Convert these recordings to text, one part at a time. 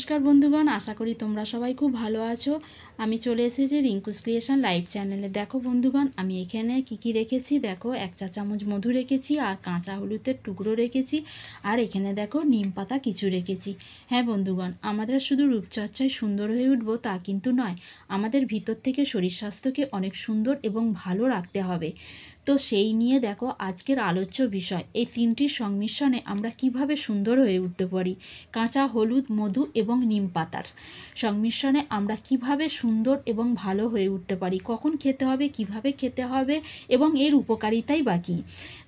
नमस्कार बंधुगण, आशा करी तोमरा सबाई खूब भालो आछो। आमी चले एसेछि रिंकुस क्रिएशन लाइव चैनेले। देखो बंधुगण, आमी एखाने की रेखेछि देखो, 1 चा चामच मधु रेखेछि और काँचा हलुदेर टुकरो रेखेछि और एखाने देखो नीम पाता किछु रेखेछि। हाँ बंधुगण, आमादेर शुधु रूपचर्चाय सुंदर हये उठबो ता किन्तु नय, आमादेर भितर थेके शरीर स्वास्थ्यके अनेक सुंदर एबं भालो राखते हबे। तो सेई निये देखो आजकेर आलोच्य विषय, এই তিনটির সংমিশ্রণে আমরা কিভাবে সুন্দর হয়ে উঠতে পারি। কাঁচা হলুদ, মধু এবং নিম পাতার সংমিশ্রণে আমরা কিভাবে সুন্দর এবং ভালো হয়ে উঠতে পারি, কখন খেতে হবে, কিভাবে খেতে হবে এবং এর উপকারিতাই বা কী।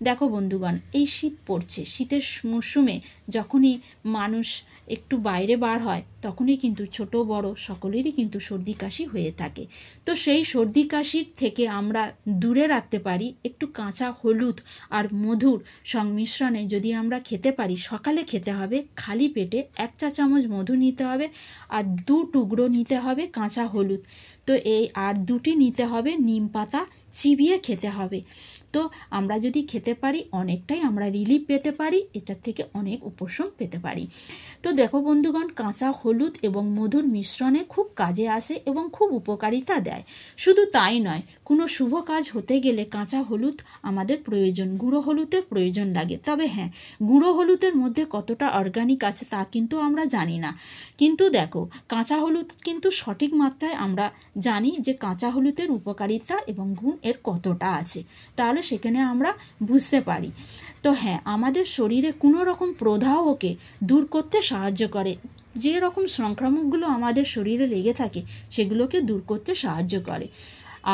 দেখো বন্ধুগণ, এই শীত পড়ছে, শীতের মরশুমে যখনই মানুষ একটু বাইরে বার হয় তখনই কিন্তু ছোট বড় সকলেরই কিন্তু সর্দি কাশি হয়ে থাকে। তো সেই সর্দি কাশির থেকে আমরা দূরে রাখতে পারি একটু কাঁচা হলুদ আর মধুর সংমিশ্রণে যদি আমরা খেতে পারি। সকালে খেতে হবে খালি পেটে, 1 চা চামচ মধু নিতে হবে আর 2 টুকরো নিতে হবে কাঁচা হলুদ। তো এই আর 2টি নিতে হবে নিম পাতা, চিবিয়ে খেতে হবে। তো আমরা যদি খেতে পারি অনেকটাই আমরা রিলিফ পেতে পারি, এটার থেকে অনেক উপশম পেতে পারি। তো দেখো বন্ধুগণ, কাঁচা হলুদ এবং মধুর মিশ্রণে খুব কাজে আসে এবং খুব উপকারিতা দেয়। শুধু তাই নয়, কোনো শুভ কাজ হতে গেলে কাঁচা হলুদ আমাদের প্রয়োজন, গুঁড়ো হলুদের প্রয়োজন লাগে। তবে হ্যাঁ, গুঁড়ো হলুদের মধ্যে কতটা অর্গানিক আছে তা কিন্তু আমরা জানি না। কিন্তু দেখো, কাঁচা হলুদ কিন্তু সঠিক মাত্রায় আমরা জানি যে কাঁচা হলুদের উপকারিতা এবং গুণ এর কতটা আছে, তাহলে সেখানে আমরা বুঝতে পারি। তো হ্যাঁ, আমাদের শরীরে কোনো রকম প্রদাহকে দূর করতে সাহায্য করে। যে রকম সংক্রামকগুলো আমাদের শরীরে লেগে থাকে সেগুলোকে দূর করতে সাহায্য করে।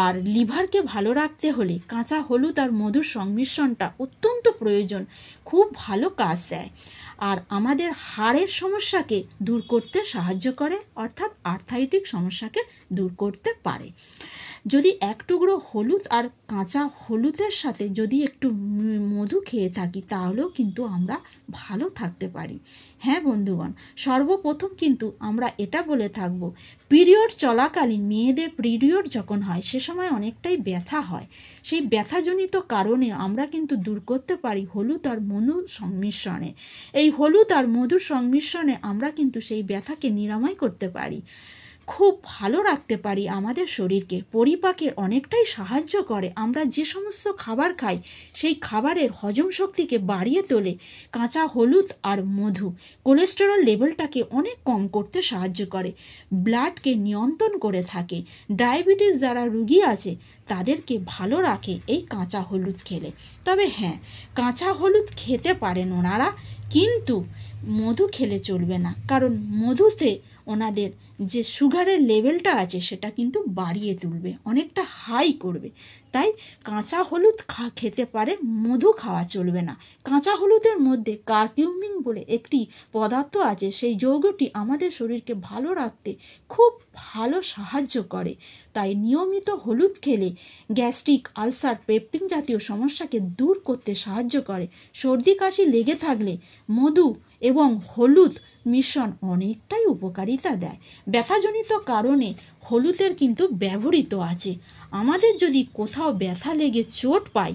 আর লিভারকে ভালো রাখতে হলে কাঁচা হলুদ আর মধুর সংমিশ্রণটা অত্যন্ত প্রয়োজন, খুব ভালো কাজ দেয়। আর আমাদের হাড়ের সমস্যাকে দূর করতে সাহায্য করে, অর্থাৎ আর্থ্রাইটিক সমস্যাকে দূর করতে পারে। যদি 1 টুকরো হলুদ আর কাঁচা হলুদের সাথে যদি একটু মধু খেয়ে থাকি তাহলেও কিন্তু আমরা ভালো থাকতে পারি। হ্যাঁ বন্ধুগণ, সর্বপ্রথম কিন্তু আমরা এটা বলে থাকব, পিরিয়ড চলাকালীন মেয়েদের পিরিয়ড যখন হয় সে সময় অনেকটাই ব্যথা হয়। সেই ব্যথাজনিত কারণে আমরা কিন্তু দূর করতে পারি হলুদ আর মধুর সংমিশ্রণে। এই হলুদ আর মধুর সংমিশ্রণে আমরা কিন্তু সেই ব্যথাকে নিরাময় করতে পারি, খুব ভালো রাখতে পারি আমাদের শরীরকে, পরিপাকের অনেকটাই সাহায্য করে। আমরা যে সমস্ত খাবার খাই সেই খাবারের হজম শক্তিকে বাড়িয়ে তোলে কাঁচা হলুদ আর মধু। কোলেস্টেরল লেভেলটাকে অনেক কম করতে সাহায্য করে, ব্লাডকে নিয়ন্ত্রণ করে থাকে। ডায়াবেটিস যারা রুগী আছে তাদেরকে ভালো রাখে এই কাঁচা হলুদ খেলে। তবে হ্যাঁ, কাঁচা হলুদ খেতে পারেন ওনারা, কিন্তু মধু খেলে চলবে না, কারণ মধুতে ওনাদের যে সুগারের লেভেলটা আছে সেটা কিন্তু বাড়িয়ে তুলবে, অনেকটা হাই করবে। তাই কাঁচা হলুদ খেতে পারে, মধু খাওয়া চলবে না। কাঁচা হলুদের মধ্যে কারকিউমিন বলে একটি পদার্থ আছে, সেই যৌগটি আমাদের শরীরকে ভালো রাখতে খুব ভালো সাহায্য করে। তাই নিয়মিত হলুদ খেলে গ্যাস্ট্রিক, আলসার, পেপটিক জাতীয় সমস্যাকে দূর করতে সাহায্য করে। সর্দি কাশি লেগে থাকলে মধু এবং হলুদ মিশ্রণ অনেকটাই উপকারিতা দেয়। ব্যথাজনিত কারণে হলুদের কিন্তু ব্যবহৃত আছে। আমাদের যদি কোথাও ব্যথা লেগে চোট পাই,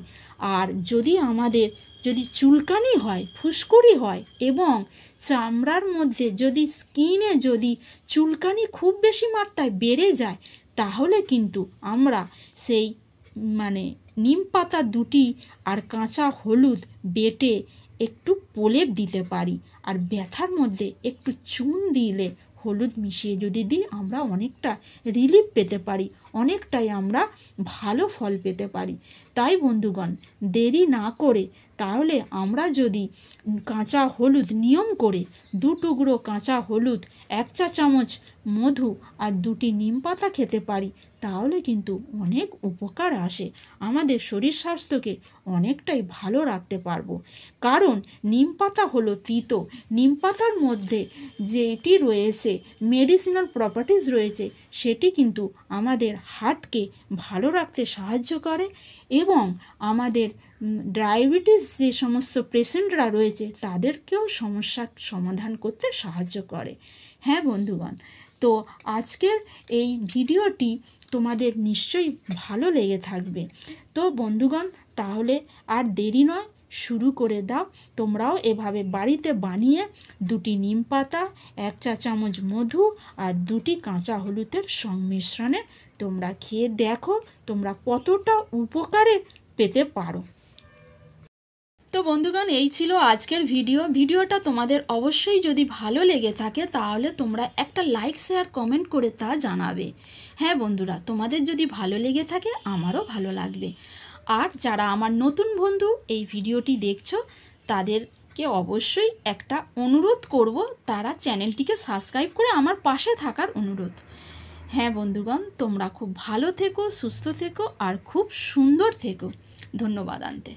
আর যদি আমাদের যদি চুলকানি হয়, ফুসকুড়ি হয় এবং চামড়ার মধ্যে যদি স্কিনে যদি চুলকানি খুব বেশি মাত্রায় বেড়ে যায়, তাহলে কিন্তু আমরা সেই নিম পাতা 2টি আর কাঁচা হলুদ বেটে একটু প্রলেপ দিতে পারি। আর ব্যথার মধ্যে একটু চুন দিলে, হলুদ মিশিয়ে যদি দিই, আমরা অনেকটা রিলিফ পেতে পারি, অনেকটাই আমরা ভালো ফল পেতে পারি। তাই বন্ধুগণ, দেরি না করে তাহলে আমরা যদি কাঁচা হলুদ নিয়ম করে 2 টুকরো কাঁচা হলুদ, 1 চা চামচ মধু আর 2টি নিম পাতা খেতে পারি, তাহলে কিন্তু অনেক উপকার আসে, আমাদের শরীর স্বাস্থ্যকে অনেকটাই ভালো রাখতে পারবো। কারণ নিম পাতা হলো তিতো, নিম পাতার মধ্যে যেটি রয়েছে মেডিসিনাল প্রপার্টিজ রয়েছে সেটি কিন্তু আমাদের হার্টকে ভালো রাখতে সাহায্য করে এবং আমাদের ডায়াবেটিস যে সমস্ত পেশেন্টরা রয়েছে তাদেরকেও সমস্যার সমাধান করতে সাহায্য করে। হ্যাঁ বন্ধুগণ, তো আজকের এই ভিডিওটি তোমাদের নিশ্চয়ই ভালো লেগে থাকবে। তো বন্ধুগণ, তাহলে আর দেরি নয়, শুরু করে দাও। তোমরাও এভাবে বাড়িতে বানিয়ে 2টি নিম পাতা, 1 চা চামচ মধু আর 2টি কাঁচা হলুদের সংমিশ্রণে তোমরা খেয়ে দেখো তোমরা কতটা উপকারে পেতে পারো। তো বন্ধুগণ, এই ছিল আজকের ভিডিওটা তোমাদের অবশ্যই যদি ভালো লেগে থাকে তাহলে তোমরা একটা লাইক শেয়ার কমেন্ট করে তা জানাবে। হ্যাঁ বন্ধুরা, তোমাদের যদি ভালো লেগে থাকে আমারও ভালো লাগবে। আর যারা আমার নতুন বন্ধু এই ভিডিওটি দেখছো তাদেরকে অবশ্যই একটা অনুরোধ করব, তারা চ্যানেলটিকে সাবস্ক্রাইব করে আমার পাশে থাকার অনুরোধ। হ্যাঁ বন্ধুগণ, তোমরা খুব ভালো থেকো, সুস্থ থেকো আর খুব সুন্দর থেকো। ধন্যবাদ আনতে।